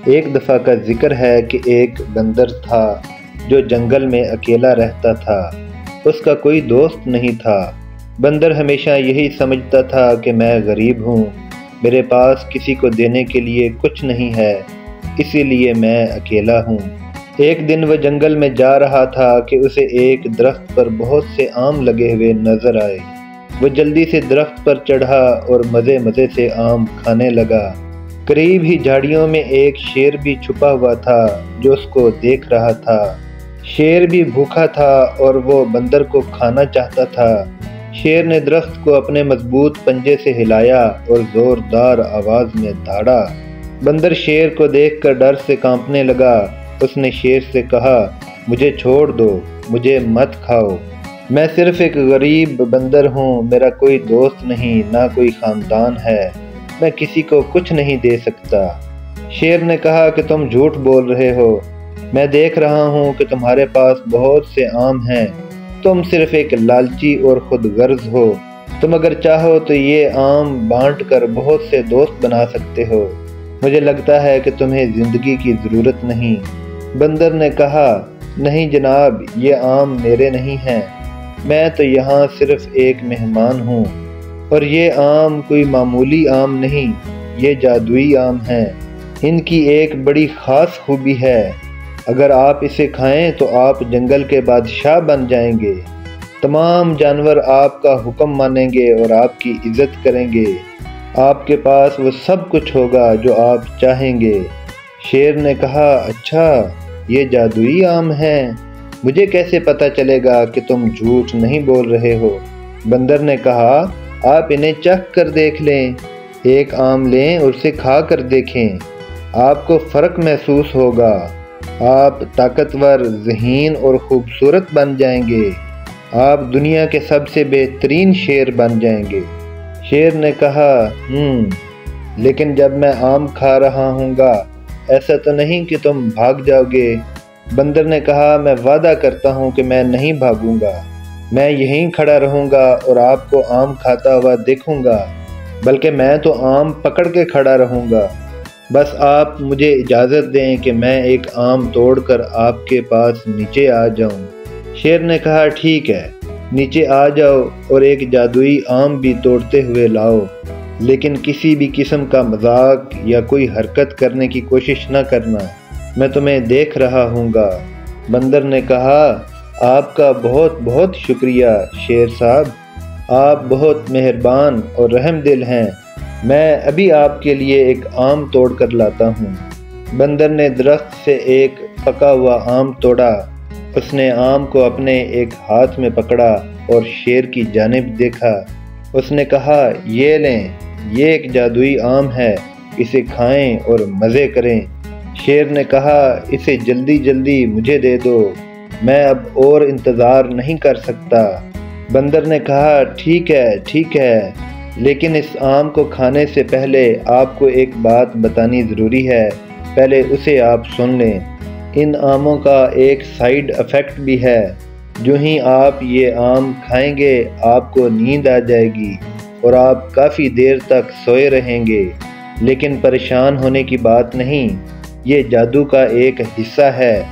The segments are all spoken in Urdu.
ایک دفعہ کا ذکر ہے کہ ایک بندر تھا جو جنگل میں اکیلا رہتا تھا۔ اس کا کوئی دوست نہیں تھا۔ بندر ہمیشہ یہی سمجھتا تھا کہ میں غریب ہوں، میرے پاس کسی کو دینے کے لیے کچھ نہیں ہے، اسی لیے میں اکیلا ہوں۔ ایک دن وہ جنگل میں جا رہا تھا کہ اسے ایک درخت پر بہت سے آم لگے ہوئے نظر آئے۔ وہ جلدی سے درخت پر چڑھا اور مزے مزے سے آم کھانے لگا۔ قریب ہی جھاڑیوں میں ایک شیر بھی چھپا ہوا تھا جو اس کو دیکھ رہا تھا۔ شیر بھی بھوکا تھا اور وہ بندر کو کھانا چاہتا تھا۔ شیر نے درخت کو اپنے مضبوط پنجے سے ہلایا اور زوردار آواز میں دھاڑا۔ بندر شیر کو دیکھ کر ڈر سے کانپنے لگا۔ اس نے شیر سے کہا، مجھے چھوڑ دو، مجھے مت کھاؤ، میں صرف ایک غریب بندر ہوں، میرا کوئی دوست نہیں، نہ کوئی خاندان ہے، میں کسی کو کچھ نہیں دے سکتا۔ شیر نے کہا کہ تم جھوٹ بول رہے ہو، میں دیکھ رہا ہوں کہ تمہارے پاس بہت سے آم ہیں، تم صرف ایک لالچی اور خود غرض ہو، تم اگر چاہو تو یہ آم بانٹ کر بہت سے دوست بنا سکتے ہو، مجھے لگتا ہے کہ تمہیں زندگی کی ضرورت نہیں۔ بندر نے کہا، نہیں جناب، یہ آم میرے نہیں ہیں، میں تو یہاں صرف ایک مہمان ہوں، اور یہ آم کوئی معمولی آم نہیں، یہ جادوئی آم ہیں، ان کی ایک بڑی خاص خوبی ہے، اگر آپ اسے کھائیں تو آپ جنگل کے بادشاہ بن جائیں گے، تمام جانور آپ کا حکم مانیں گے اور آپ کی عزت کریں گے، آپ کے پاس وہ سب کچھ ہوگا جو آپ چاہیں گے۔ شیر نے کہا، اچھا یہ جادوئی آم ہیں، مجھے کیسے پتہ چلے گا کہ تم جھوٹ نہیں بول رہے ہو؟ بندر نے کہا، آپ انہیں چکھ کر دیکھ لیں، ایک آم لیں اور اسے کھا کر دیکھیں، آپ کو فرق محسوس ہوگا، آپ طاقتور، ذہین اور خوبصورت بن جائیں گے، آپ دنیا کے سب سے بہترین شیر بن جائیں گے۔ شیر نے کہا، لیکن جب میں آم کھا رہا ہوں گا ایسا تو نہیں کہ تم بھاگ جاؤ گے؟ بندر نے کہا، میں وعدہ کرتا ہوں کہ میں نہیں بھاگوں گا، میں یہیں کھڑا رہوں گا اور آپ کو آم کھاتا ہوا دیکھوں گا، بلکہ میں تو آم پکڑ کے کھڑا رہوں گا، بس آپ مجھے اجازت دیں کہ میں ایک آم توڑ کر آپ کے پاس نیچے آ جاؤں۔ شیر نے کہا، ٹھیک ہے، نیچے آ جاؤ اور ایک جادوئی آم بھی توڑتے ہوئے لاؤ، لیکن کسی بھی قسم کا مذاق یا کوئی حرکت کرنے کی کوشش نہ کرنا، میں تمہیں دیکھ رہا ہوں گا۔ بندر نے کہا، آپ کا بہت بہت شکریہ شیر صاحب، آپ بہت مہربان اور رحم دل ہیں، میں ابھی آپ کے لیے ایک آم توڑ کر لاتا ہوں۔ بندر نے درخت سے ایک پکا ہوا آم توڑا، اس نے آم کو اپنے ایک ہاتھ میں پکڑا اور شیر کی جانب دیکھا، اس نے کہا، یہ لیں، یہ ایک جادوئی آم ہے، اسے کھائیں اور مزے کریں۔ شیر نے کہا، اسے جلدی جلدی مجھے دے دو، میں اب اور انتظار نہیں کر سکتا۔ بندر نے کہا، ٹھیک ہے، لیکن اس آم کو کھانے سے پہلے آپ کو ایک بات بتانی ضروری ہے، پہلے اسے آپ سن لیں۔ ان آموں کا ایک سائیڈ ایفیکٹ بھی ہے، جو ہی آپ یہ آم کھائیں گے آپ کو نیند آ جائے گی اور آپ کافی دیر تک سوئے رہیں گے، لیکن پریشان ہونے کی بات نہیں، یہ جادو کا ایک حصہ ہے،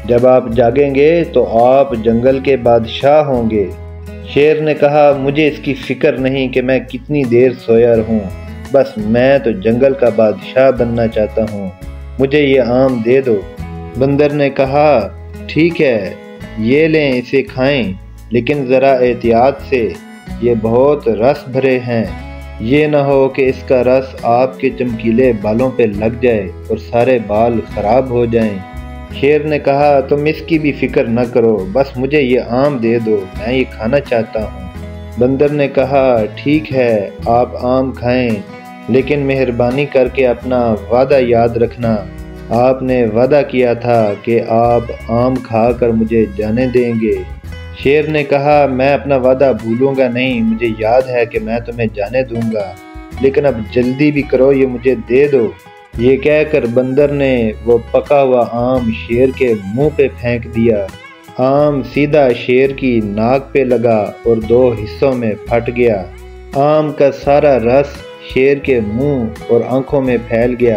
جب آپ جاگیں گے تو آپ جنگل کے بادشاہ ہوں گے۔ شیر نے کہا، مجھے اس کی فکر نہیں کہ میں کتنی دیر سویا رہوں، بس میں تو جنگل کا بادشاہ بننا چاہتا ہوں، مجھے یہ آم دے دو۔ بندر نے کہا، ٹھیک ہے، یہ لیں، اسے کھائیں، لیکن ذرا احتیاط سے، یہ بہت رس بھرے ہیں، یہ نہ ہو کہ اس کا رس آپ کے چمکیلے بالوں پہ لگ جائے اور سارے بال خراب ہو جائیں۔ شیر نے کہا، تم اس کی بھی فکر نہ کرو، بس مجھے یہ آم دے دو، میں یہ کھانا چاہتا ہوں۔ بندر نے کہا، ٹھیک ہے، آپ آم کھائیں، لیکن مہربانی کر کے اپنا وعدہ یاد رکھنا، آپ نے وعدہ کیا تھا کہ آپ آم کھا کر مجھے جانے دیں گے۔ شیر نے کہا، میں اپنا وعدہ بھولوں گا نہیں، مجھے یاد ہے کہ میں تمہیں جانے دوں گا، لیکن اب جلدی بھی کرو، یہ مجھے دے دو۔ یہ کہہ کر بندر نے وہ پکا ہوا آم شیر کے منہ پہ پھینک دیا۔ آم سیدھا شیر کی ناک پہ لگا اور 2 حصوں میں پھٹ گیا۔ آم کا سارا رس شیر کے منہ اور آنکھوں میں پھیل گیا۔